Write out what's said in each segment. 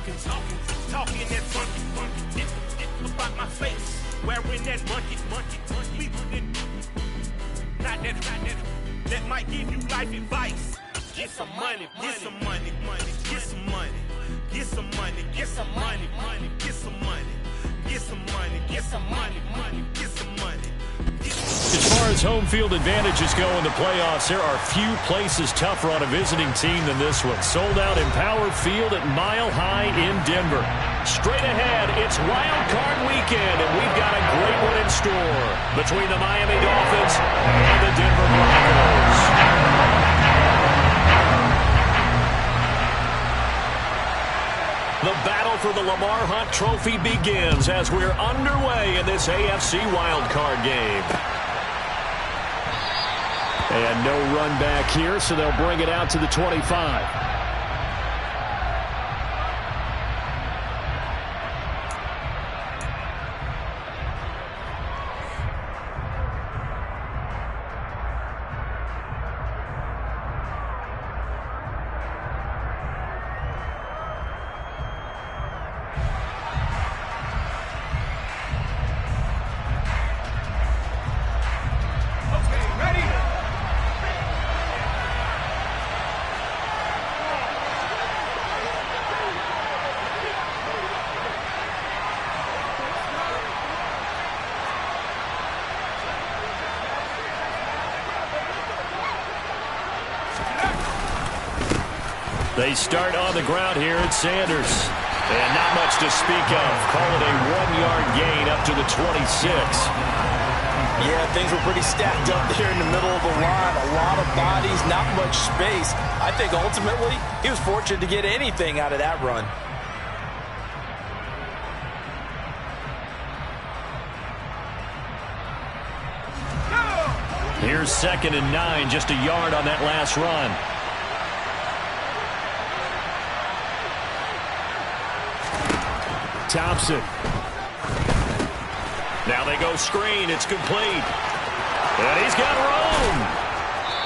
talking that funky, about my face, wearing that monkey, not that, that might give you life advice. Get some money, get some money, get some money, get some money, get some money, get some money, get some money, get some money, get some money. As far as home field advantages go in the playoffs, there are few places tougher on a visiting team than this one. Sold out in Power Field at Mile High in Denver. Straight ahead, it's Wild Card weekend, and we've got a great one in store between the Miami Dolphins and the Denver Broncos. The battle for the Lamar Hunt Trophy begins as we're underway in this AFC wildcard game. And no run back here, so they'll bring it out to the 25. They start on the ground here at Sanders. And not much to speak of. Call it a 1-yard gain up to the 26. Yeah, things were pretty stacked up there in the middle of the line. A lot of bodies, not much space. I think ultimately he was fortunate to get anything out of that run. Here's 2nd and 9, just a yard on that last run. Thompson. Now they go screen. It's complete. And he's got room.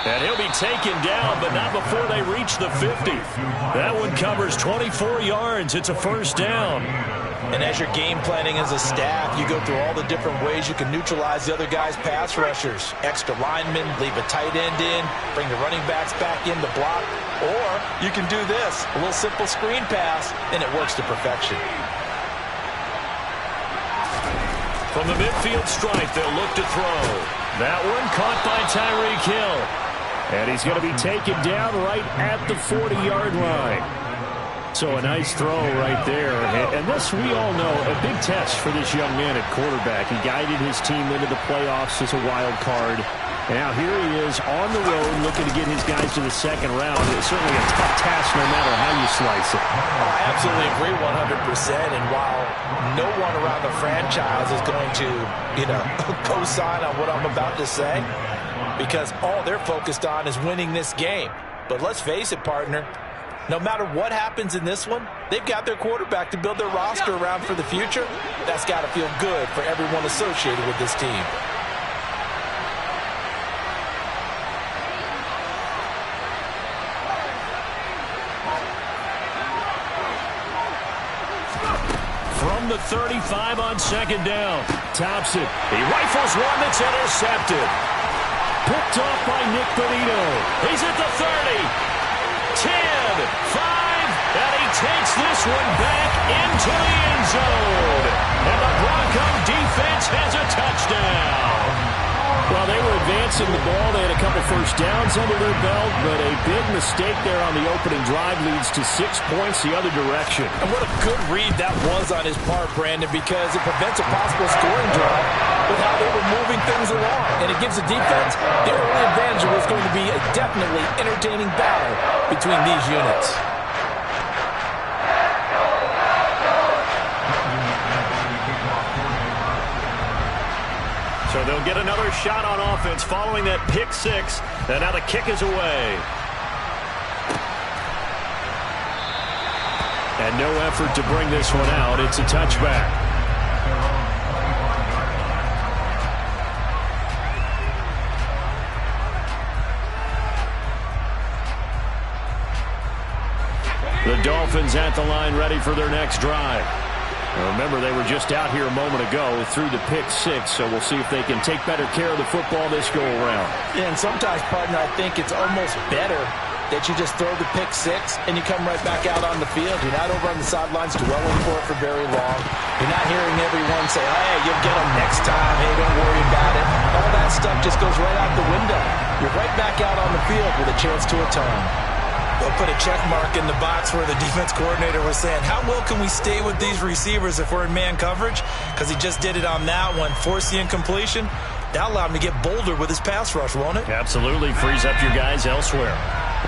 And he'll be taken down, but not before they reach the 50. That one covers 24 yards. It's a first down. And as you're game planning as a staff, you go through all the different ways you can neutralize the other guy's pass rushers. Extra linemen, leave a tight end in, bring the running backs back in to block. Or you can do this, a little simple screen pass, and it works to perfection. From the midfield stripe, they'll look to throw. That one caught by Tyreek Hill. And he's going to be taken down right at the 40-yard line. So a nice throw right there. And this, we all know, a big test for this young man at quarterback. He guided his team into the playoffs as a wild card. And now here he is on the road looking to get his guys to the second round. It's certainly a tough task no matter how you slice it. I absolutely agree 100%. And while no one around the franchise is going to, co-sign on what I'm about to say, because all they're focused on is winning this game. But let's face it, partner, no matter what happens in this one, they've got their quarterback to build their roster around for the future. That's got to feel good for everyone associated with this team. From the 35 on 2nd down, Thompson. He rifles one that's intercepted. Picked off by Nick Bonito. He's at the 30. 10, 5, and he takes this one back into the end zone. And the Bronco defense has a touchdown. Well, they were advancing the ball. They had a couple first downs under their belt, but a big mistake there on the opening drive leads to 6 points the other direction. And what a good read that was on his part, Brandon, because it prevents a possible scoring drive with how they were moving things along. And it gives the defense the early advantage of what's going to be a definitely entertaining battle between these units. So they'll get another shot on offense following that pick six. And now the kick is away. And no effort to bring this one out. It's a touchback. The Dolphins at the line ready for their next drive. Now remember, they were just out here a moment ago through the pick six, so we'll see if they can take better care of the football this go-around. Yeah, and sometimes, partner, I think it's almost better that you just throw the pick six and you come right back out on the field. You're not over on the sidelines dwelling for it for very long. You're not hearing everyone say, hey, you'll get them next time. Hey, don't worry about it. All that stuff just goes right out the window. You're right back out on the field with a chance to atone. They'll put a check mark in the box where the defense coordinator was saying, how well can we stay with these receivers if we're in man coverage? Because he just did it on that one, forced the incompletion. That'll allow him to get bolder with his pass rush, won't it? Absolutely. Frees up your guys elsewhere.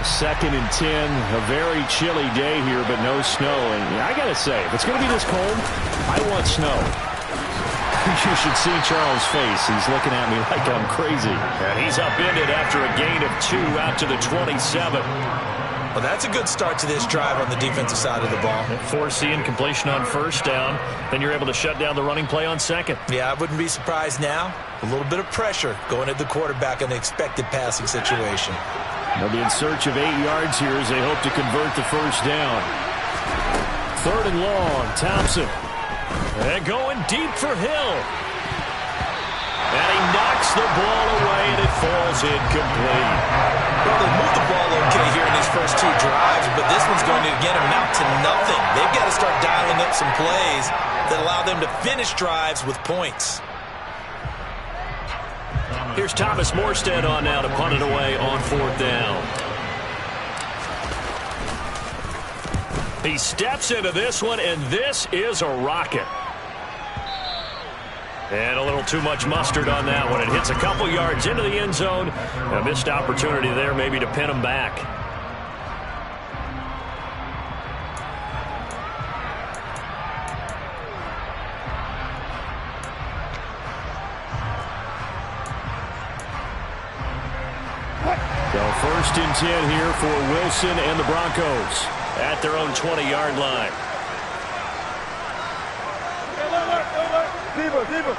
2nd and 10, a very chilly day here, but no snow. And I got to say, if it's going to be this cold, I want snow. You should see Charles' face. He's looking at me like I'm crazy. And he's upended after a gain of 2 out to the 27. Well, that's a good start to this drive on the defensive side of the ball. Force the incompletion on 1st down. Then you're able to shut down the running play on 2nd. Yeah, I wouldn't be surprised now. A little bit of pressure going at the quarterback in the expected passing situation. They'll be in search of 8 yards here as they hope to convert the 1st down. 3rd and long, Thompson. And going deep for Hill. And he knocks the ball away, and it falls incomplete. Well, they moved the ball okay here in these first 2 drives, but this one's going to, again, amount to nothing. They've got to start dialing up some plays that allow them to finish drives with points. Here's Thomas Morstead on now to punt it away on 4th down. He steps into this one, and this is a rocket. And a little too much mustard on that one. It hits a couple yards into the end zone. A missed opportunity there maybe to pin him back. So 1st and 10 here for Wilson and the Broncos at their own 20-yard line. Deeper.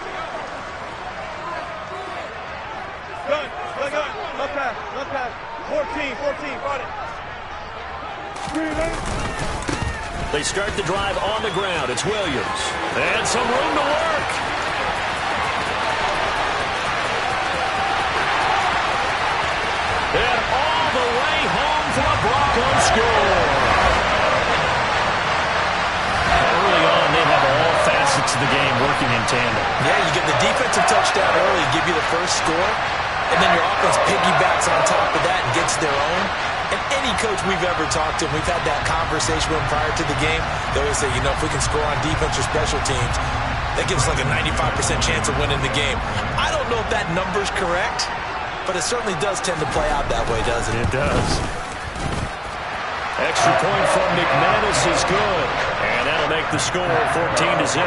Good. Left pass. 14, got it. They start the drive on the ground. It's Williams. And some room to work. And all the way home for the Broncos score. Early on, they have all facets of the game working in tandem. Yeah, you get the defensive touchdown early, give you the first score, and then your offense piggybacks on top of that and gets their own. And any coach we've ever talked to, we've had that conversation with them prior to the game, they always say, you know, if we can score on defense or special teams, that gives us like a 95% chance of winning the game. I don't know if that number's correct, but it certainly does tend to play out that way, doesn't it? It does. Extra point from McManus is good. And that'll make the score 14-0.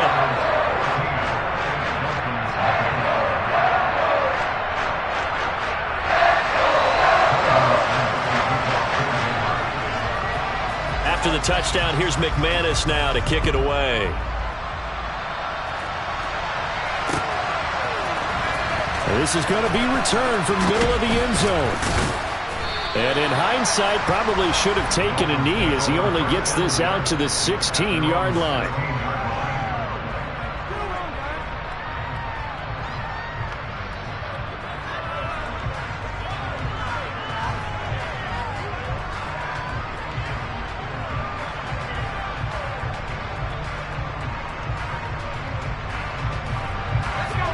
After the touchdown, here's McManus now to kick it away. This is going to be returned from the middle of the end zone. And in hindsight, probably should have taken a knee as he only gets this out to the 16-yard line.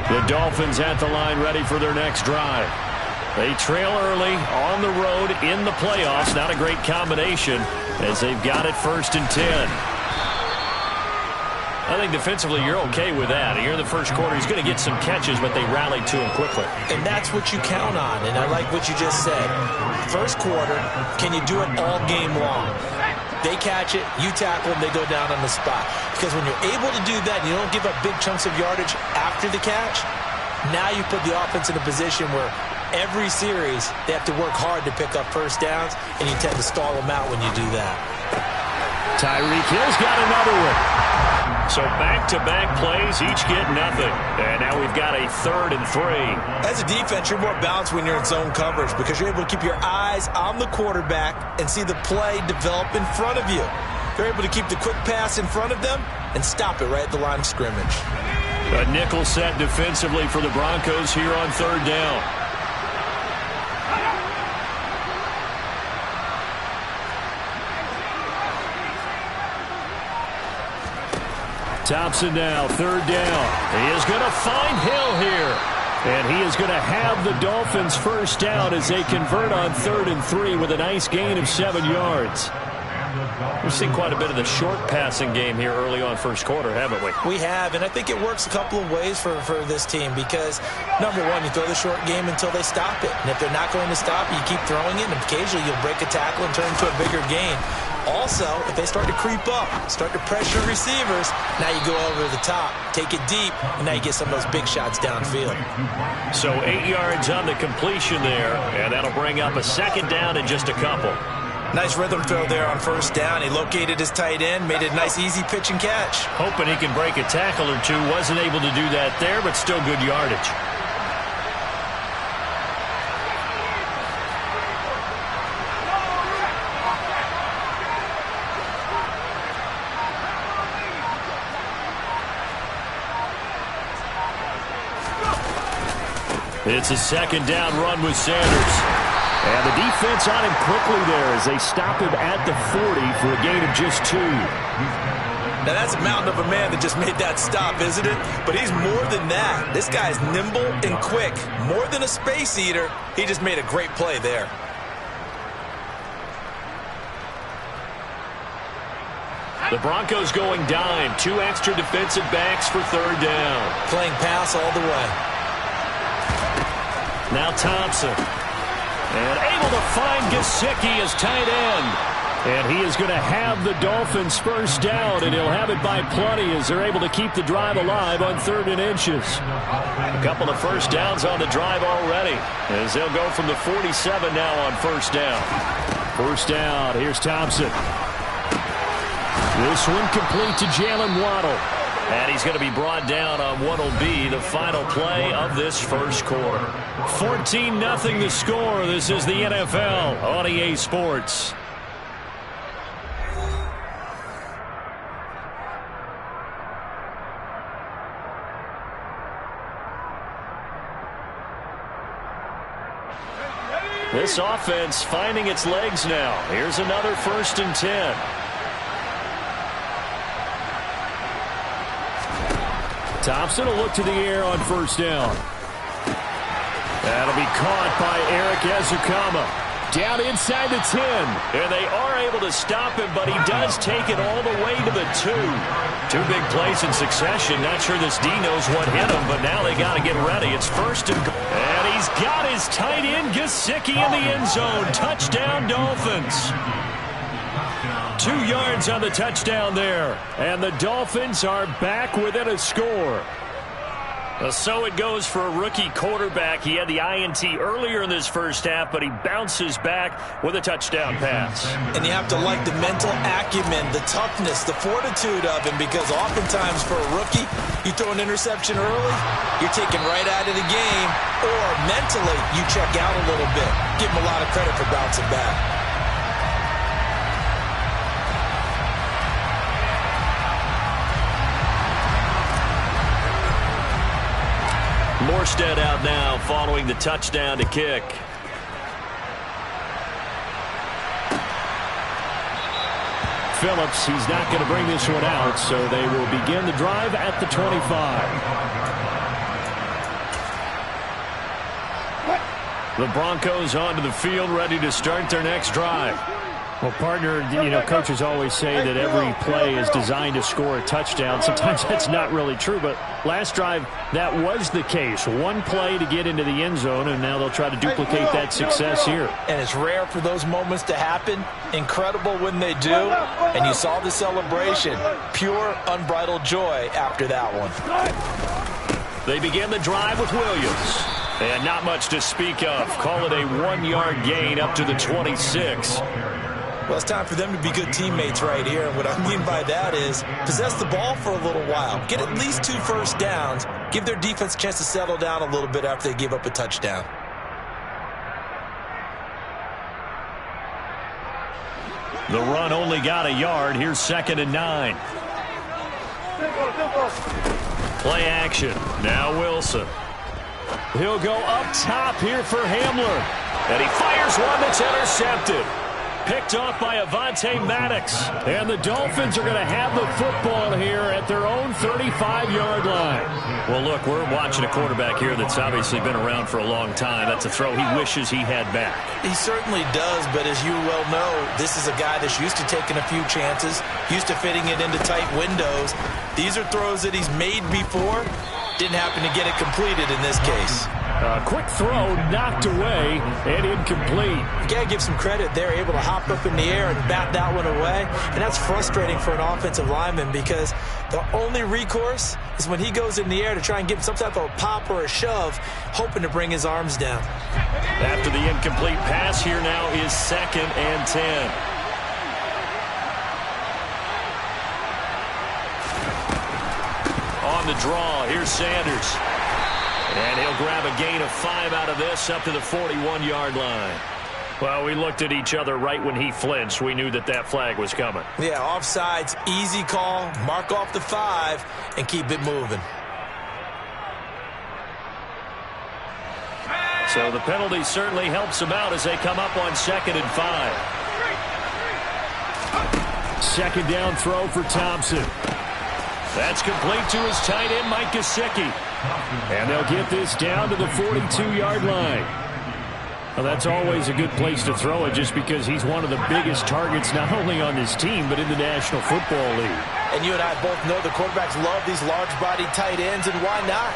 The Dolphins at the line ready for their next drive. They trail early on the road in the playoffs. Not a great combination as they've got it 1st and 10. I think defensively you're okay with that. Here in the first quarter, he's going to get some catches, but they rallied to him quickly. And that's what you count on, and I like what you just said. First quarter, can you do it all game long? They catch it, you tackle them, they go down on the spot. Because when you're able to do that and you don't give up big chunks of yardage after the catch, now you put the offense in a position where every series they have to work hard to pick up first downs, and you tend to stall them out when you do that. Tyreek Hill's got another one. So back-to-back plays, each get nothing. And now we've got a 3rd and 3. As a defense, you're more balanced when you're in zone coverage because you're able to keep your eyes on the quarterback and see the play develop in front of you. They're able to keep the quick pass in front of them and stop it right at the line of scrimmage. A nickel set defensively for the Broncos here on third down. Thompson now, third down. He is going to find Hill here. And he is going to have the Dolphins first down as they convert on 3rd and 3 with a nice gain of 7 yards. We've seen quite a bit of the short passing game here early on first quarter, haven't we? We have, and I think it works a couple of ways for this team because, number one, you throw the short game until they stop it. And if they're not going to stop, you keep throwing it, and occasionally you'll break a tackle and turn into a bigger gain. Also, if they start to creep up, start to pressure receivers, now you go over the top, take it deep, and now you get some of those big shots downfield. So 8 yards on the completion there, and that'll bring up a second down in just a couple. Nice rhythm throw there on first down. He located his tight end, made it a nice easy pitch and catch. Hoping he can break a tackle or two. Wasn't able to do that there, but still good yardage. It's a second down run with Sanders. And the defense on him quickly there as they stop him at the 40 for a gain of just 2. Now that's a mountain of a man that just made that stop, isn't it? But he's more than that. This guy's nimble and quick. More than a space eater, he just made a great play there. The Broncos going dime. 2 extra defensive backs for third down. Playing pass all the way. Now Thompson. And able to find Gesicki as tight end. And he is going to have the Dolphins first down, and he'll have it by plenty as they're able to keep the drive alive on 3rd and inches. A couple of first downs on the drive already as they'll go from the 47 now on first down. First down, here's Thompson. This one complete to Jalen Waddle. And he's going to be brought down on what will be the final play of this first quarter. 14-0 the score. This is the NFL on EA Sports. This offense finding its legs now. Here's another 1st and 10. Thompson will look to the air on first down. That'll be caught by Eric Ezukama. Down inside the 10. And they are able to stop him, but he does take it all the way to the 2. 2 big plays in succession. Not sure this D knows what hit him, but now they got to get ready. It's 1st and goal. And he's got his tight end, Gesicki, in the end zone. Touchdown, Dolphins. 2 yards on the touchdown there. And the Dolphins are back within a score. So it goes for a rookie quarterback. He had the INT earlier in this first half, but he bounces back with a touchdown pass. And you have to like the mental acumen, the toughness, the fortitude of him, because oftentimes for a rookie, you throw an interception early, you're taken right out of the game, or mentally you check out a little bit. Give him a lot of credit for bouncing back. Morstead out now following the touchdown to kick. Phillips, he's not going to bring this one out, so they will begin the drive at the 25. The Broncos onto the field, ready to start their next drive. Well, partner, you know, coaches always say that every play is designed to score a touchdown. Sometimes that's not really true, but last drive, that was the case. 1 play to get into the end zone, and now they'll try to duplicate that success here. And it's rare for those moments to happen. Incredible when they do. And you saw the celebration. Pure, unbridled joy after that one. They begin the drive with Williams. And not much to speak of. Call it a 1-yard gain up to the 26. Well, it's time for them to be good teammates right here. And what I mean by that is possess the ball for a little while. Get at least 2 first downs. Give their defense a chance to settle down a little bit after they give up a touchdown. The run only got a yard. Here's 2nd and 9. Play action. Now Wilson. He'll go up top here for Hamler. And he fires one that's intercepted. Picked off by Avonte Maddox. And the Dolphins are going to have the football here at their own 35-yard line. Well, look, we're watching a quarterback here that's obviously been around for a long time. That's a throw he wishes he had back. He certainly does, but as you well know, this is a guy that's used to taking a few chances, used to fitting it into tight windows. These are throws that he's made before. Didn't happen to get it completed in this case. Quick throw, knocked away, and incomplete. You got to give some credit. They're able to hop up in the air and bat that one away. And that's frustrating for an offensive lineman because the only recourse is when he goes in the air to try and give some type of a pop or a shove, hoping to bring his arms down. After the incomplete pass, here now is 2nd and 10. On the draw, here's Sanders. And he'll grab a gain of 5 out of this up to the 41-yard line. Well, we looked at each other right when he flinched. We knew that that flag was coming. Yeah, offsides, easy call, mark off the 5, and keep it moving. So the penalty certainly helps him out as they come up on 2nd and 5. 2nd down throw for Thompson. That's complete to his tight end, Mike Gesicki. And they'll get this down to the 42-yard line. Well, that's always a good place to throw it just because he's one of the biggest targets not only on this team but in the National Football League. And you and I both know the quarterbacks love these large-bodied tight ends, and why not?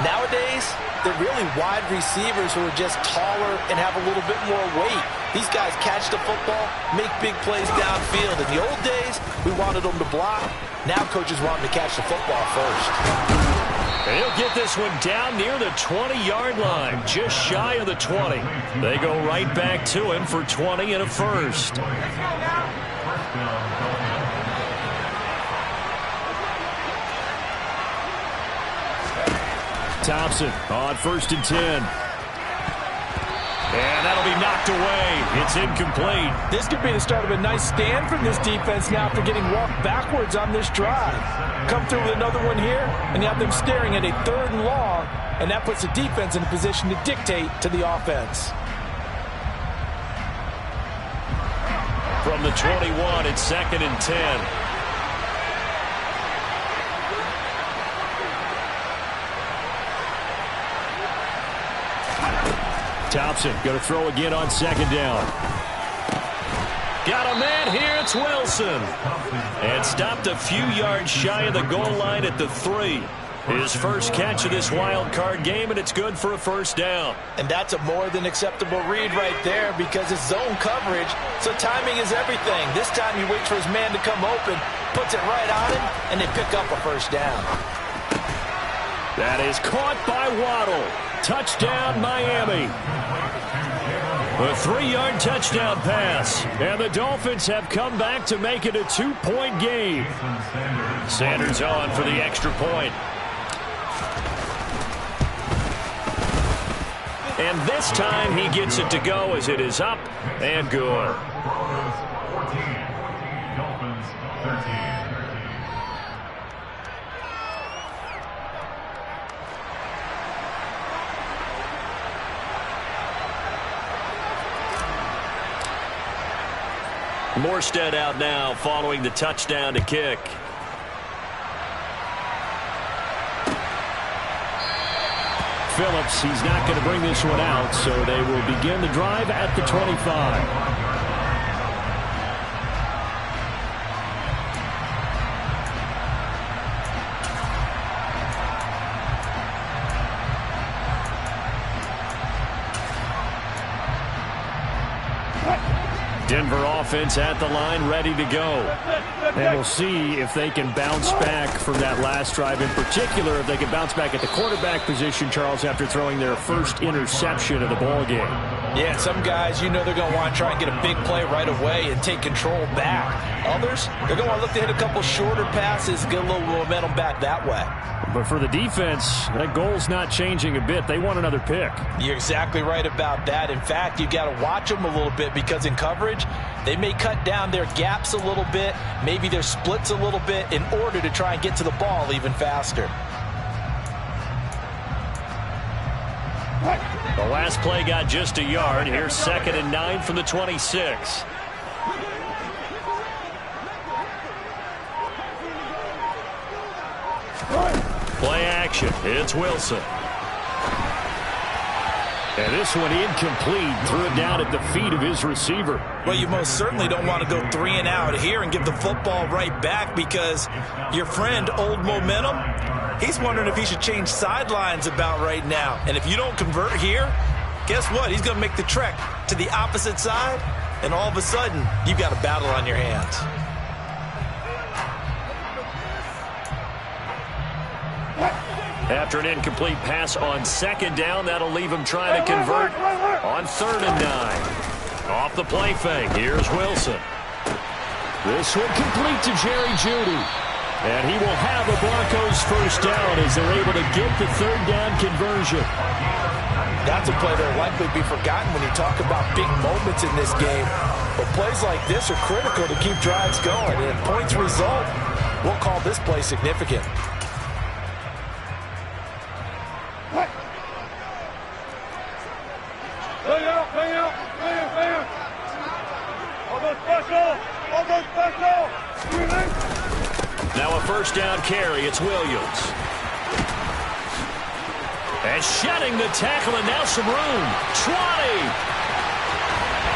Nowadays, they're really wide receivers who are just taller and have a little bit more weight. These guys catch the football, make big plays downfield. In the old days, we wanted them to block. Now coaches want them to catch the football first. And he'll get this one down near the 20-yard line, just shy of the 20. They go right back to him for 20 and a first. Thompson on 1st and 10. And that'll be knocked away. It's incomplete. This could be the start of a nice stand from this defense now after getting walked backwards on this drive. Come through with another one here, and you have them staring at a 3rd and long, and that puts the defense in a position to dictate to the offense. From the 21, it's 2nd and 10. Thompson going to throw again on 2nd down. Got a man here. It's Wilson. And stopped a few yards shy of the goal line at the 3. His first catch of this wild card game, and it's good for a 1st down. And that's a more than acceptable read right there because it's zone coverage, so timing is everything. This time he waits for his man to come open, puts it right on him, and they pick up a 1st down. That is caught by Waddle. Touchdown, Miami. A 3-yard touchdown pass. And the Dolphins have come back to make it a 2-point game. Sanders on for the extra point. And this time he gets it to go as it is up and good. Dolphins 13. Morstead out now following the touchdown to kick. Phillips, he's not going to bring this one out, so they will begin the drive at the 25. Denver offense at the line, ready to go. And we'll see if they can bounce back from that last drive. In particular, if they can bounce back at the quarterback position, Charles, after throwing their first interception of the ball game. Yeah, some guys, you know they're going to want to try and get a big play right away and take control back. Others, they're going to want to look to hit a couple shorter passes, get a little momentum back that way. But for the defense, that goal's not changing a bit. They want another pick. You're exactly right about that. In fact, you've got to watch them a little bit because in coverage, They may cut down their gaps a little bit, maybe their splits a little bit in order to try and get to the ball even faster. The last play got just a yard. Here's 2nd and 9 from the 26. Play action. It's Wilson. And this one incomplete. Threw it down at the feet of his receiver. Well, you most certainly don't want to go 3 and out here and give the football right back, because your friend, Old Momentum, he's wondering if he should change sidelines about right now. And if you don't convert here, guess what? He's going to make the trek to the opposite side, and all of a sudden, you've got a battle on your hands. After an incomplete pass on 2nd down, that'll leave him trying to convert on 3rd and 9. Off the play fake, here's Wilson. This one complete to Jerry Jeudy. And he will have the Broncos first down as they're able to get the 3rd down conversion. That's a play that will likely be forgotten when you talk about big moments in this game. But plays like this are critical to keep drives going. And if points result, we'll call this play significant. Now a first down carry. It's Williams. And shedding the tackle, and now some room. 20.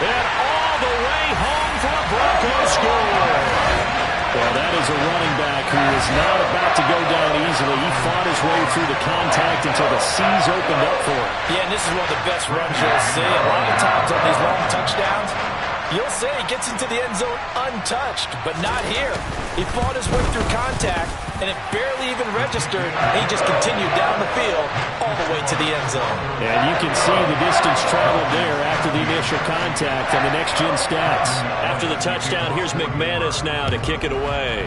And all the way home for a Broncos score. Well, that is a running back who is not about to go down easily. He fought his way through the contact until the seas opened up for him. Yeah, and this is one of the best runs you'll see. A lot of times on these long touchdowns, you'll say he gets into the end zone untouched, but not here. He fought his way through contact, and it barely even registered. He just continued down the field all the way to the end zone. And you can see the distance traveled there after the initial contact on the next-gen stats. After the touchdown, here's McManus now to kick it away.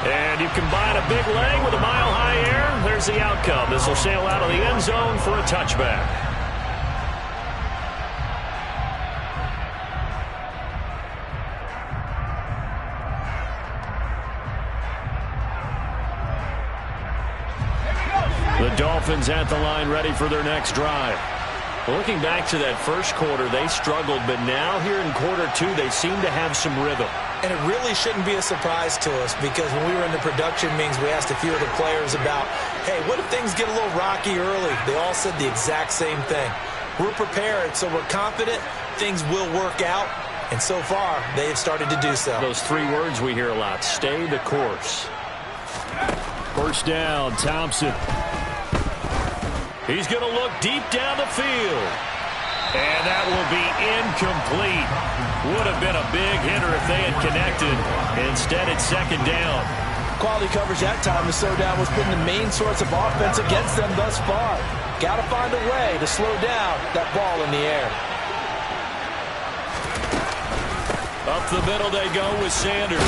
And you combine a big leg with a mile-high air. There's the outcome. This will sail out of the end zone for a touchback. The Dolphins at the line, ready for their next drive. Looking back to that first quarter, they struggled, but now here in quarter 2, they seem to have some rhythm. And it really shouldn't be a surprise to us, because when we were in the production meetings, we asked a few of the players about, hey, what if things get a little rocky early? They all said the exact same thing. We're prepared, so we're confident things will work out, and so far, they have started to do so. Those 3 words we hear a lot: stay the course. First down, Thompson. He's going to look deep down the field. And that will be incomplete. Would have been a big hitter if they had connected. Instead, it's 2nd down. Quality coverage that time. The slowdown was been the main source of offense against them thus far. Got to find a way to slow down that ball in the air. Up the middle they go with Sanders.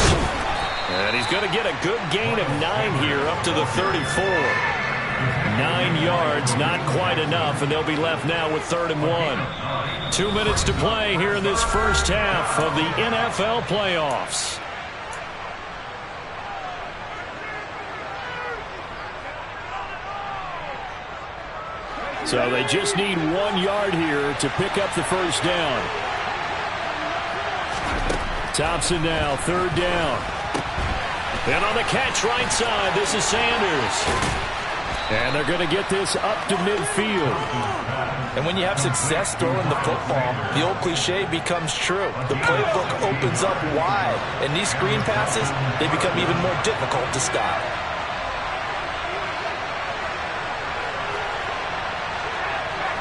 And he's going to get a good gain of 9 here, up to the 34. 9 yards, not quite enough, and they'll be left now with 3rd and 1. 2 minutes to play here in this first half of the NFL playoffs. So they just need 1 yard here to pick up the first down. Thompson now, 3rd down. And on the catch right side, this is Sanders. And they're going to get this up to midfield. And when you have success throwing the football, the old cliche becomes true. The playbook opens up wide, and these screen passes, they become even more difficult to stop.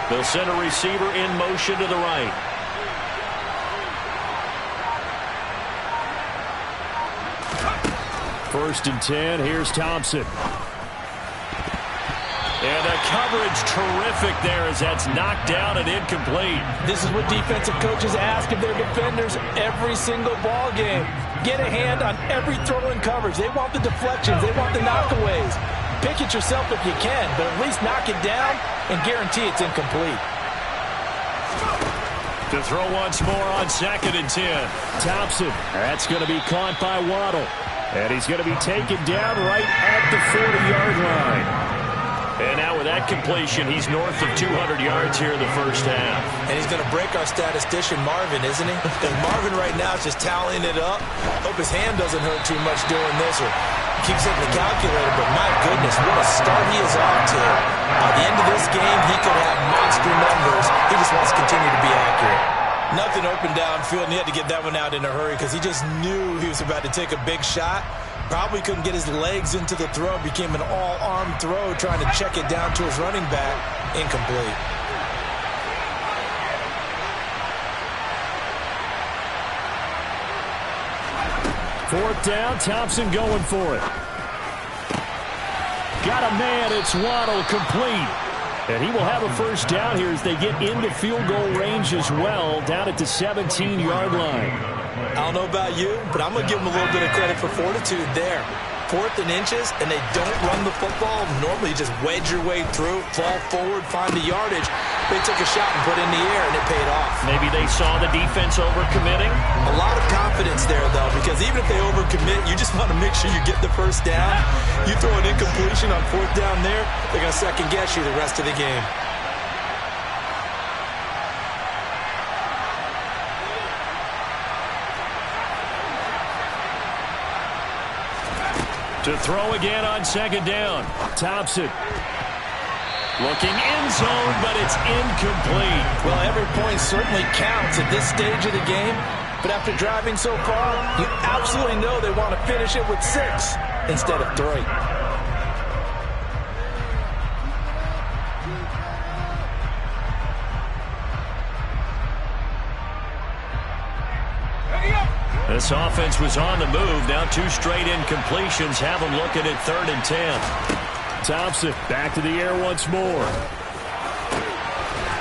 They'll send a receiver in motion to the right. First and 10, here's Thompson. And the coverage terrific there as that's knocked down and incomplete. This is what defensive coaches ask of their defenders every single ball game. Get a hand on every throw in coverage. They want the deflections. They want the knockaways. Pick it yourself if you can, but at least knock it down and guarantee it's incomplete. To throw once more on 2nd and 10. Thompson. That's going to be caught by Waddle. And he's going to be taken down right at the 40-yard line. And now with that completion, he's north of 200 yards here in the first half. And he's going to break our statistician Marvin, isn't he? Because Marvin right now is just tallying it up. Hope his hand doesn't hurt too much doing this or keeps hitting the calculator. But my goodness, what a start he is off to. By the end of this game, he could have monster numbers. He just wants to continue to be accurate. Nothing open downfield, and he had to get that one out in a hurry because he just knew he was about to take a big shot. Probably couldn't get his legs into the throw. Became an all-arm throw trying to check it down to his running back. Incomplete. Fourth down, Thompson going for it. Got a man, it's Waddle, complete. And he will have a first down here as they get into field goal range as well, down at the 17-yard line. I don't know about you, but I'm going to give him a little bit of credit for fortitude there. 4th and inches, and they don't run the football. Normally, you just wedge your way through, fall forward, find the yardage. They took a shot and put it in the air, and it paid off. Maybe they saw the defense overcommitting. A lot of confidence there, though, because even if they overcommit, you just want to make sure you get the first down. You throw an incompletion on 4th down there, they're going to second-guess you the rest of the game. To throw again on 2nd down. Thompson. Looking end zone, but it's incomplete. Well, every point certainly counts at this stage of the game. But after driving so far, you absolutely know they want to finish it with 6 instead of 3. This offense was on the move. Now 2 straight incompletions have them looking at 3rd and 10. Thompson back to the air once more.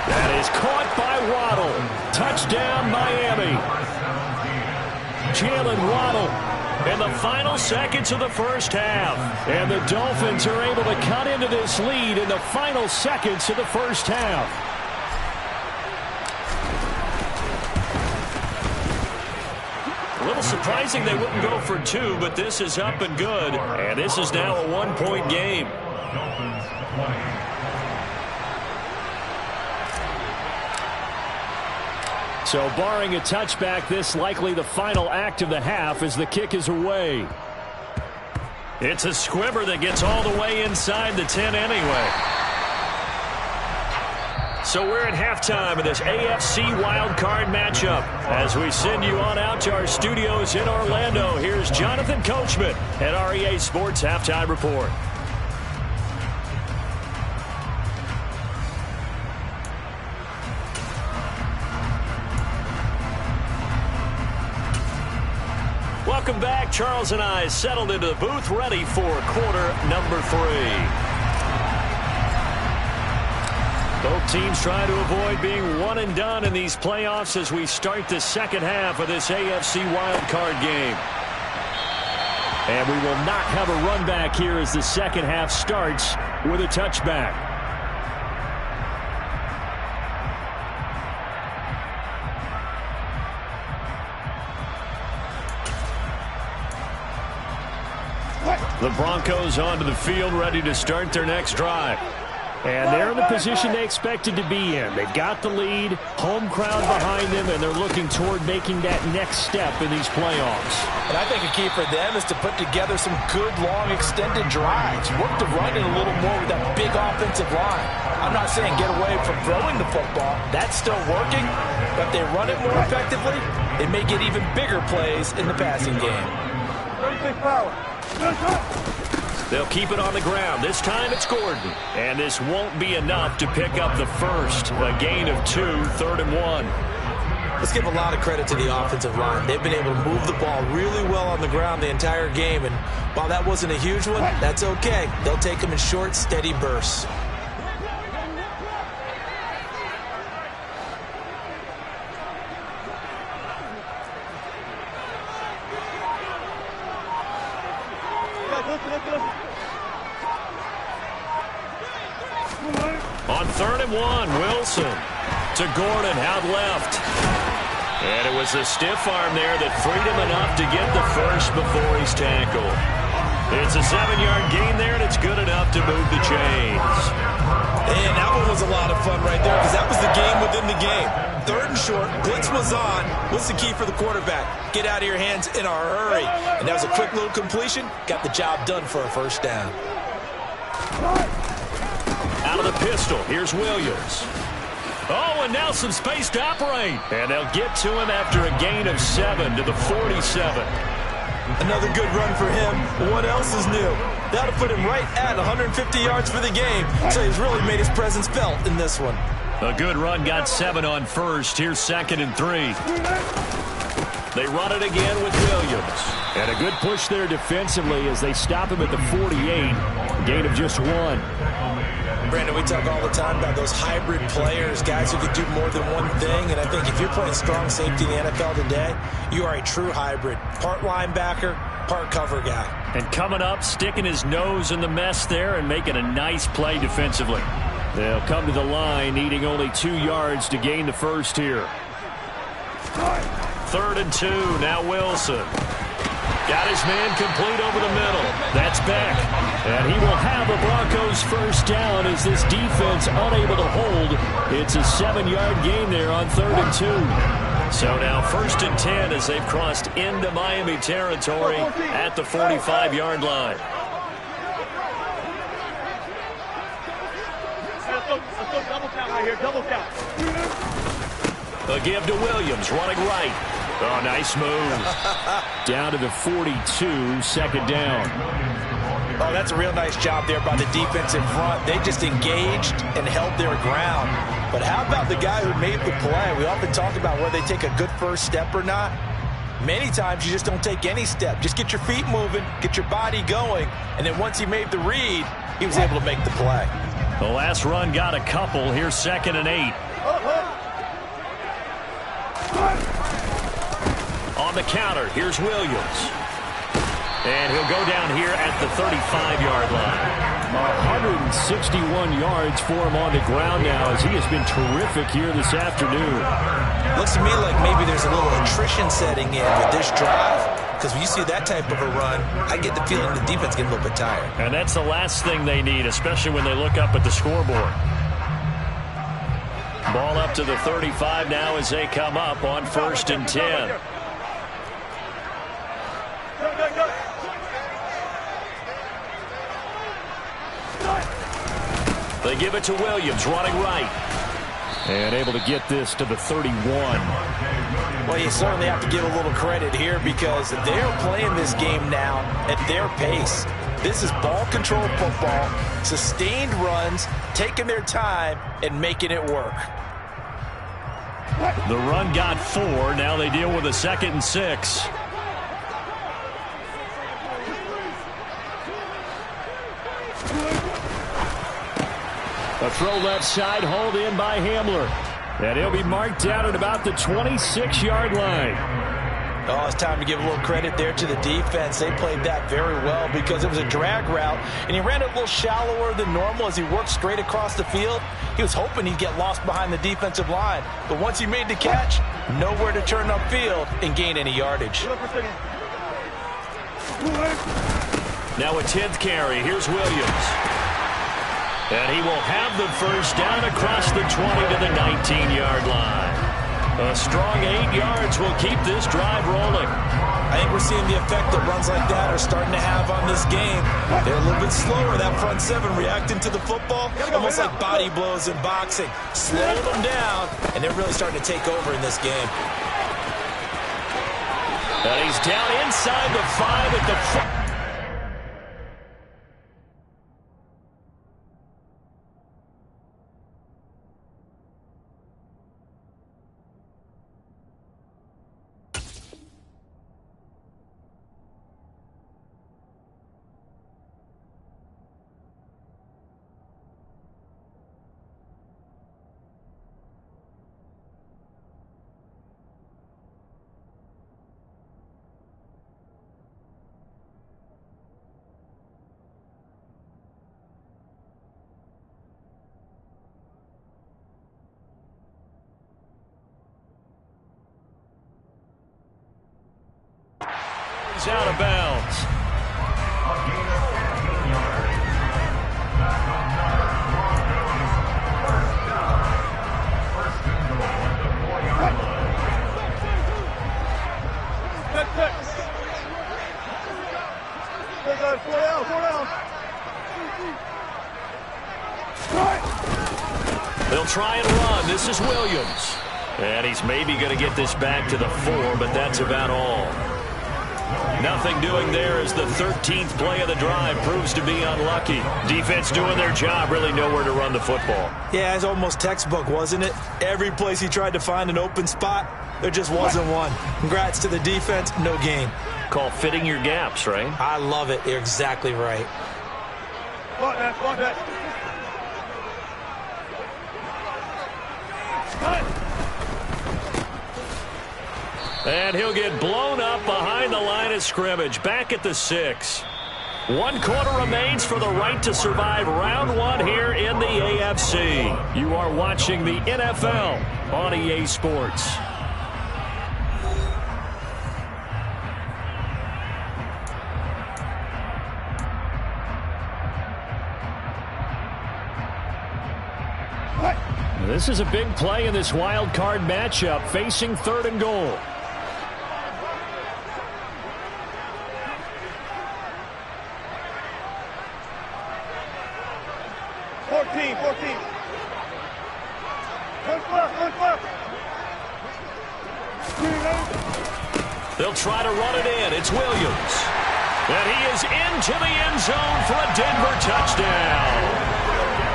That is caught by Waddle. Touchdown, Miami. Jalen Waddle in the final seconds of the first half. And the Dolphins are able to cut into this lead in the final seconds of the first half. A little surprising they wouldn't go for 2, but this is up and good. And this is now a 1-point game. Dolphins 20. So barring a touchback, this likely the final act of the half as the kick is away. It's a squibber that gets all the way inside the 10 anyway. So we're at halftime of this AFC WildCard matchup. As we send you on out to our studios in Orlando, here's Jonathan Coachman at REA Sports Halftime Report. Welcome back. Charles and I settled into the booth, ready for quarter number 3. Both teams trying to avoid being one and done in these playoffs as we start the second half of this AFC wildcard game. And we will not have a run back here as the second half starts with a touchback. The Broncos onto the field, ready to start their next drive. And they're in the position they expected to be in. They've got the lead, home crowd behind them, and they're looking toward making that next step in these playoffs. And I think a key for them is to put together some good, long, extended drives. Work to run it a little more with that big offensive line. I'm not saying get away from throwing the football. That's still working. But if they run it more effectively, they may get even bigger plays in the passing game. They'll keep it on the ground. This time it's Gordon. And this won't be enough to pick up the first. A gain of 2, 3rd and 1. Let's give a lot of credit to the offensive line. They've been able to move the ball really well on the ground the entire game. And while that wasn't a huge one, that's okay. They'll take them in short, steady bursts. On 3rd and 1, Wilson to Gordon out left. And it was a stiff arm there that freed him enough to get the first before he's tackled. It's a 7-yard gain there, and it's good enough to move the chains. And that one was a lot of fun right there because that was the game within the game. 3rd and short, blitz was on. What's the key for the quarterback? Get out of your hands in a hurry. And that was a quick little completion. Got the job done for a first down. Out of the pistol, here's Williams. Oh, and now some space to operate. And they'll get to him after a gain of 7 to the 47. Another good run for him. What else is new? That'll put him right at 150 yards for the game. So he's really made his presence felt in this one. A good run, got 7 on first. Here's 2nd and 3. They run it again with Williams. And a good push there defensively as they stop him at the 48. Gain of just 1. Brandon, we talk all the time about those hybrid players, guys who can do more than one thing. And I think if you're playing strong safety in the NFL today, you are a true hybrid. Part linebacker, part cover guy. And coming up, sticking his nose in the mess there and making a nice play defensively. They'll come to the line, needing only 2 yards to gain the first here. 3rd and 2, now Wilson. Got his man complete over the middle. That's Beck. And he will have a Broncos first down as this defense unable to hold. It's a 7-yard gain there on 3rd and 2. So now 1st and 10 as they've crossed into Miami territory at the 45-yard line. Let's go double count right here, double count. A give to Williams, running right. Oh, nice move. Down to the 42, 2nd down. Oh, that's a real nice job there by the defense in front. They just engaged and held their ground. But how about the guy who made the play? We often talk about whether they take a good first step or not. Many times you just don't take any step. Just get your feet moving, get your body going, and then once he made the read, he was able to make the play. The last run got a couple. Here's 2nd and 8. On the counter, here's Williams. And he'll go down here at the 35-yard line. 161 yards for him on the ground now as he has been terrific here this afternoon. Looks to me like maybe there's a little attrition setting in with this drive. Because when you see that type of a run, I get the feeling the defense getting a little bit tired. And that's the last thing they need, especially when they look up at the scoreboard. Ball up to the 35 now as they come up on 1st and 10. They give it to Williams, running right. And able to get this to the 31. Well, you certainly have to give a little credit here because they're playing this game now at their pace. This is ball control football, sustained runs, taking their time and making it work. The run got 4. Now they deal with a 2nd and 6. A throw left side, hauled in by Hamler. And he'll be marked down at about the 26-yard line. Oh, it's time to give a little credit there to the defense. They played that very well because it was a drag route, and he ran it a little shallower than normal as he worked straight across the field. He was hoping he'd get lost behind the defensive line. But once he made the catch, nowhere to turn upfield and gain any yardage. Now a 10th carry. Here's Williams. And he will have the first down across the 20 to the 19-yard line. A strong 8 yards will keep this drive rolling. I think we're seeing the effect that runs like that are starting to have on this game. They're a little bit slower, that front seven, reacting to the football, almost like body blows in boxing. Slow them down, and they're really starting to take over in this game. And he's down inside the 5 at the 4. is out of bounds. They'll try and run. This is Williams. And he's maybe going to get this back to the 4, but that's about all. Nothing doing there as the 13th play of the drive proves to be unlucky. Defense doing their job, really nowhere to run the football. Yeah, it's almost textbook, wasn't it? Every place he tried to find an open spot, there just wasn't one. Congrats to the defense, no gain. Call fitting your gaps, right? I love it. You're exactly right. And he'll get blown up behind the line of scrimmage, back at the 6. 1 quarter remains for the right to survive round 1 here in the AFC. You are watching the NFL on EA Sports. This is a big play in this wild card matchup, facing 3rd and goal. They'll try to run it in. It's Williams. And he is into the end zone for a Denver touchdown.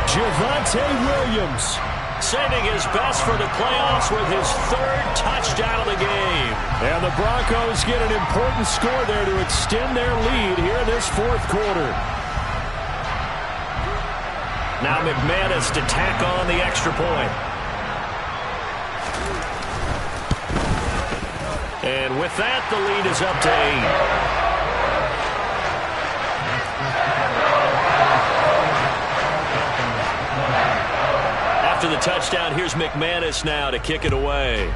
Javonte Williams saving his best for the playoffs with his 3rd touchdown of the game. And the Broncos get an important score there to extend their lead here in this 4th quarter. Now McManus to tack on the extra point. And with that, the lead is up to 8. After the touchdown, here's McManus now to kick it away.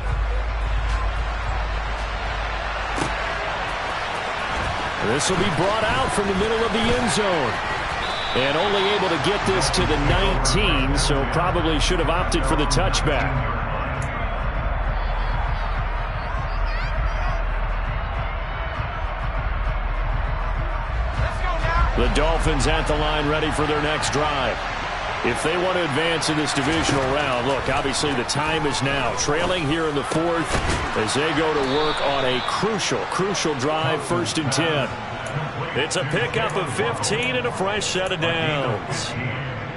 This will be brought out from the middle of the end zone. And only able to get this to the 19, so probably should have opted for the touchback. The Dolphins at the line ready for their next drive. If they want to advance in this divisional round, look, obviously the time is now. Trailing here in the 4th as they go to work on a crucial drive, 1st and 10. It's a pickup of 15 and a fresh set of downs.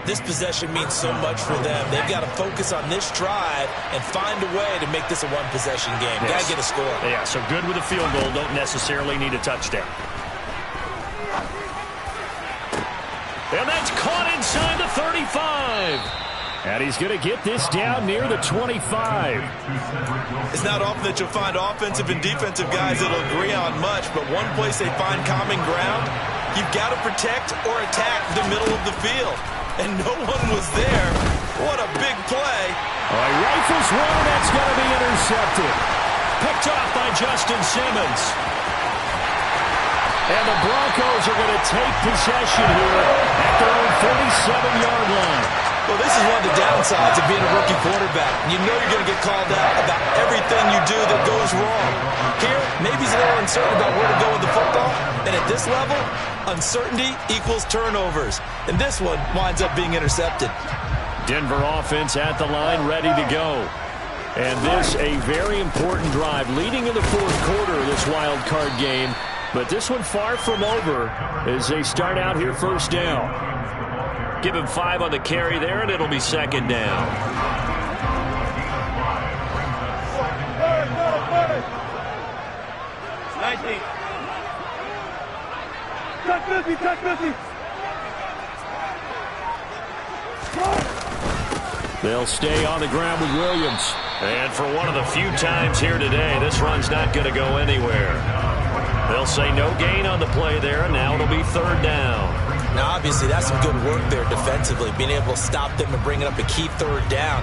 This possession means so much for them. They've got to focus on this drive and find a way to make this a one-possession game. Yes. Got to get a score. Yeah, so good with a field goal. Don't necessarily need a touchdown. And that's caught inside the 35. And he's going to get this down near the 25. It's not often that you'll find offensive and defensive guys that'll agree on much, but one place they find common ground, you've got to protect or attack the middle of the field. And no one was there. What a big play. All right, rifles one, that's going to be intercepted. Picked off by Justin Simmons. And the Broncos are going to take possession here at their own 37-yard line. Well, this is one of the downsides of being a rookie quarterback. You know you're going to get called out about everything you do that goes wrong. Here, maybe he's a little uncertain about where to go with the football. And at this level, uncertainty equals turnovers. And this one winds up being intercepted. Denver offense at the line, ready to go. And this, a very important drive, leading in the 4th quarter of this wild card game. But this one far from over as they start out here 1st down. Give him 5 on the carry there, and it'll be 2nd down. They'll stay on the ground with Williams. And for one of the few times here today, this run's not going to go anywhere. They'll say no gain on the play there, and now it'll be 3rd down. Now, obviously, that's some good work there defensively, being able to stop them and bring it up a key 3rd down.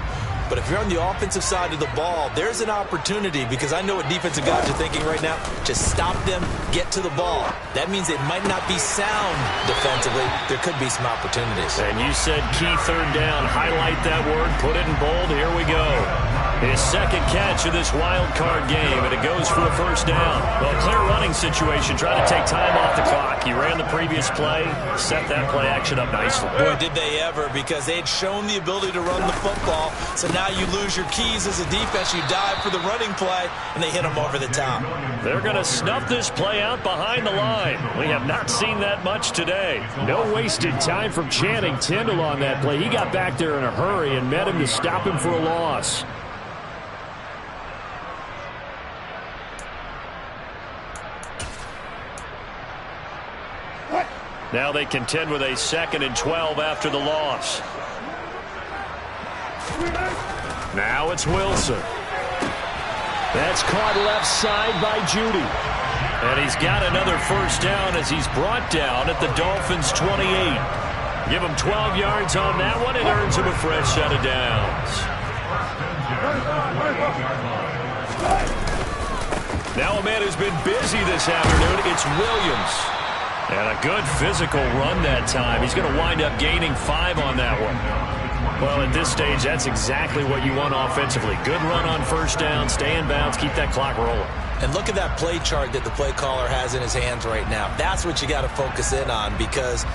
But if you're on the offensive side of the ball, there's an opportunity, because I know what defensive guys are thinking right now. Just stop them, get to the ball. That means it might not be sound defensively. There could be some opportunities. And you said key third down. Highlight that word, put it in bold. Here we go. His second catch of this wild card game, and it goes for a first down. Well, clear running situation, trying to take time off the clock. He ran the previous play, set that play action up nicely. Boy, did they ever, because they had shown the ability to run the football. So now you lose your keys as a defense. You dive for the running play, and they hit them over the top. They're going to snuff this play out behind the line. We have not seen that much today. No wasted time from Channing Tindall on that play. He got back there in a hurry and met him to stop him for a loss. Now they contend with a 2nd and 12 after the loss. Now it's Wilson. That's caught left side by Judy. And he's got another first down as he's brought down at the Dolphins' 28. Give him 12 yards on that one. It earns him a fresh set of downs. Now a man who's been busy this afternoon, it's Williams. And a good physical run that time. He's going to wind up gaining 5 on that one. Well, at this stage, that's exactly what you want offensively. Good run on first down, stay in bounds, keep that clock rolling. And look at that play chart that the play caller has in his hands right now. That's what you got to focus in on, because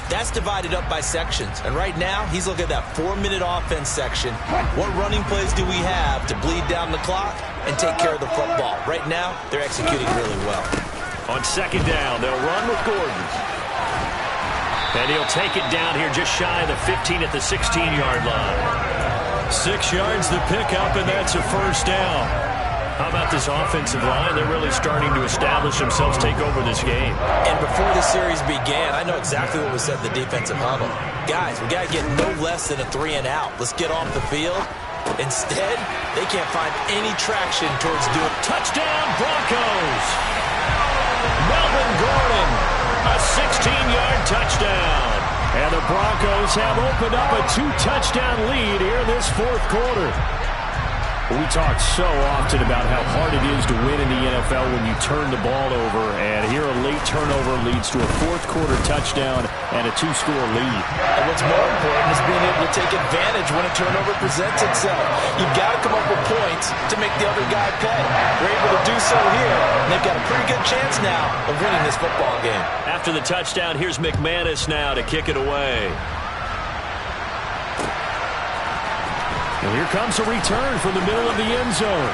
that's divided up by sections. And right now, he's looking at that 4-minute offense section. What running plays do we have to bleed down the clock and take care of the football? Right now, they're executing really well. On second down, they'll run with Gordon. And he'll take it down here just shy of the 15 at the 16-yard line. 6 yards the pickup, and that's a first down. How about this offensive line? They're really starting to establish themselves, take over this game. And before the series began, I know exactly what was said in the defensive huddle. Guys, we got to get no less than a 3 and out. Let's get off the field. Instead, they can't find any traction towards doing touchdown Broncos. Melvin Gordon, a 16-yard touchdown. And the Broncos have opened up a 2-touchdown lead here in this fourth quarter. We talk so often about how hard it is to win in the NFL when you turn the ball over, and here a late turnover leads to a fourth-quarter touchdown and a 2-score lead. And what's more important is being able to take advantage when a turnover presents itself. You've got to come up with points to make the other guy pay. They're able to do so here, and they've got a pretty good chance now of winning this football game. After the touchdown, here's McManus now to kick it away. And here comes a return from the middle of the end zone.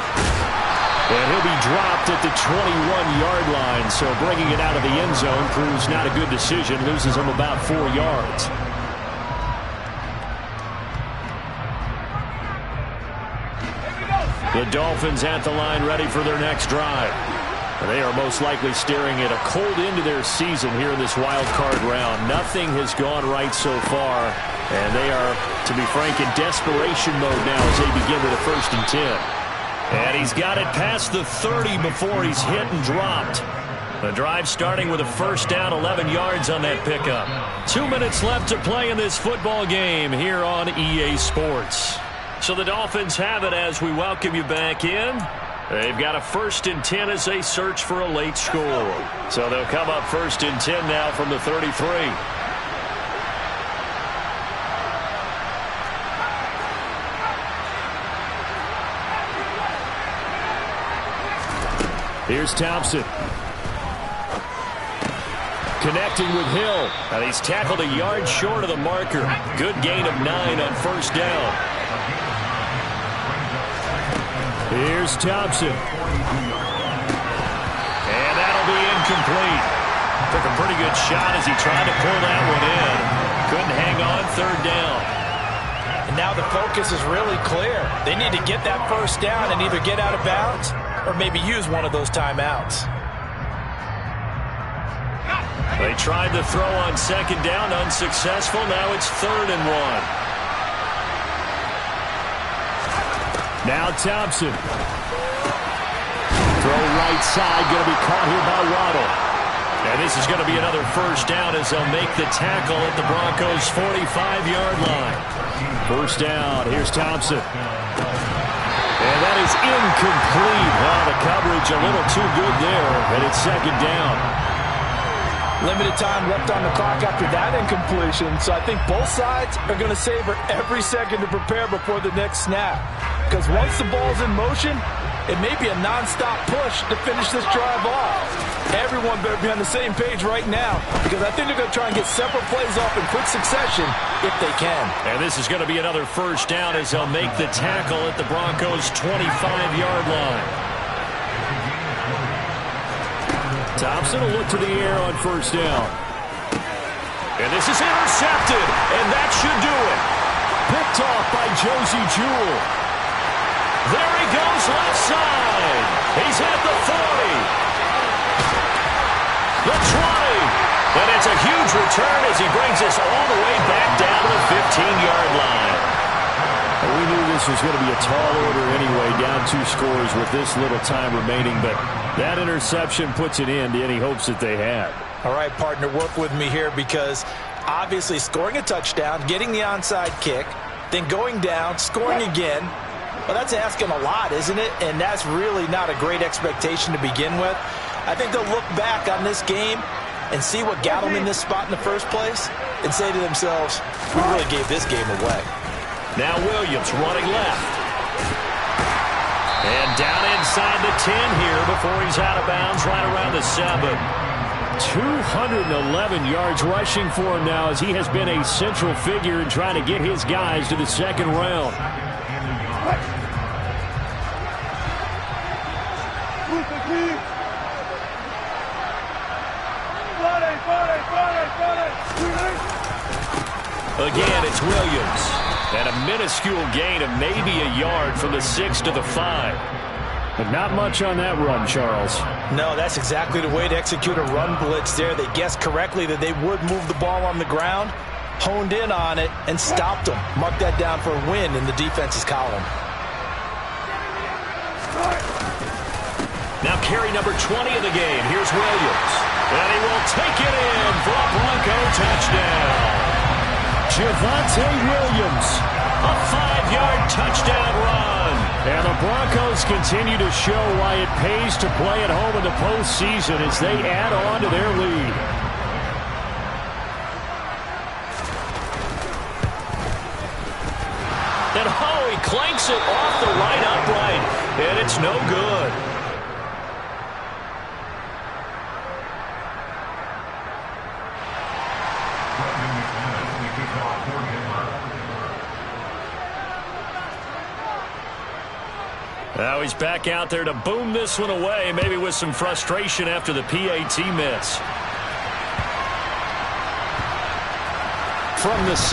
And he'll be dropped at the 21-yard line, so bringing it out of the end zone proves not a good decision, loses him about 4 yards. The Dolphins at the line, ready for their next drive. They are most likely staring at a cold end to their season here in this wild card round. Nothing has gone right so far, and they are, to be frank, in desperation mode now as they begin with a 1st and 10. And he's got it past the 30 before he's hit and dropped. The drive starting with a first down, 11 yards on that pickup. 2 minutes left to play in this football game here on EA Sports. So the Dolphins have it as we welcome you back in. They've got a 1st and 10 as they search for a late score. So they'll come up 1st and 10 now from the 33. Here's Thompson. Connecting with Hill. And he's tackled a yard short of the marker. Good gain of 9 on first down. Here's Thompson. And that'll be incomplete. Took a pretty good shot as he tried to pull that one in. Couldn't hang on, 3rd down. And now the focus is really clear. They need to get that first down and either get out of bounds or maybe use one of those timeouts. They tried to throw on 2nd down, unsuccessful. Now it's 3rd and 1. Now Thompson. Throw right side, going to be caught here by Waddle. And this is going to be another first down as they'll make the tackle at the Broncos' 45-yard line. First down. Here's Thompson. And that is incomplete. Well, the coverage a little too good there, and it's second down. Limited time left on the clock after that incompletion, so I think both sides are going to savor every second to prepare before the next snap. Because once the ball's in motion, it may be a nonstop push to finish this drive off. Everyone better be on the same page right now, because I think they're going to try and get several plays off in quick succession if they can. And this is going to be another first down as they'll make the tackle at the Broncos' 25-yard line. Thompson will look to the air on first down. And this is intercepted, and that should do it. Picked off by Josie Jewell. There he goes left side. He's at the 40. The 20. And it's a huge return as he brings us all the way back down to the 15-yard line. And we knew this was going to be a tall order anyway, down 2 scores with this little time remaining, but that interception puts an end to any hopes that they had. All right, partner, work with me here because obviously scoring a touchdown, getting the onside kick, then going down, scoring again, well, that's asking a lot, isn't it? And that's really not a great expectation to begin with. I think they'll look back on this game and see what got them in this spot in the first place and say to themselves, we really gave this game away. Now Williams running left. And down inside the 10 here before he's out of bounds right around the 7. 211 yards rushing for him now as he has been a central figure in trying to get his guys to the second round. Again, it's Williams. And a minuscule gain of maybe a yard from the 6 to the 5. But not much on that run, Charles. No, that's exactly the way to execute a run blitz there. They guessed correctly that they would move the ball on the ground, honed in on it, and stopped them. Mark that down for a win in the defense's column. Now carry number 20 of the game. Here's Williams. And he will take it in for a Bronco touchdown. Javonte Williams, a 5-yard touchdown run. And the Broncos continue to show why it pays to play at home in the postseason as they add on to their lead. And oh, he clanks it off the right upright, and it's no good. Now he's back out there to boom this one away, maybe with some frustration after the PAT miss. From the 6.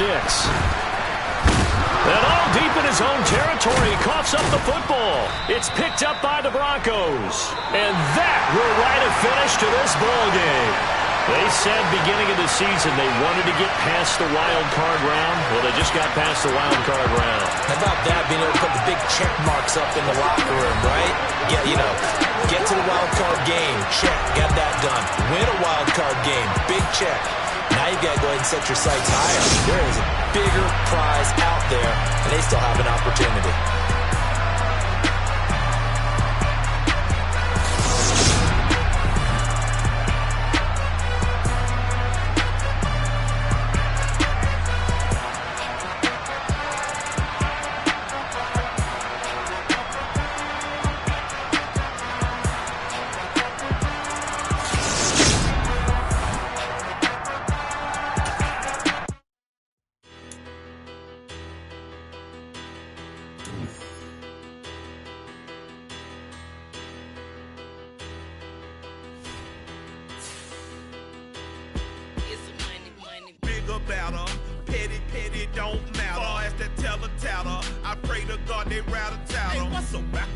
And all deep in his own territory, he coughs up the football. It's picked up by the Broncos. And that will write a finish to this ball game. They said beginning of the season they wanted to get past the wild card round. Well, they just got past the wild card round. How about that, being able to put the big check marks up in the locker room, right? Yeah, get to the wild card game. Check, got that done. Win a wild card game. Big check. Now you've got to go ahead and set your sights higher. There is a bigger prize out there, and they still have an opportunity. Don't matter. Far as the teller, I pray to God they rattle tattle. Hey, what's a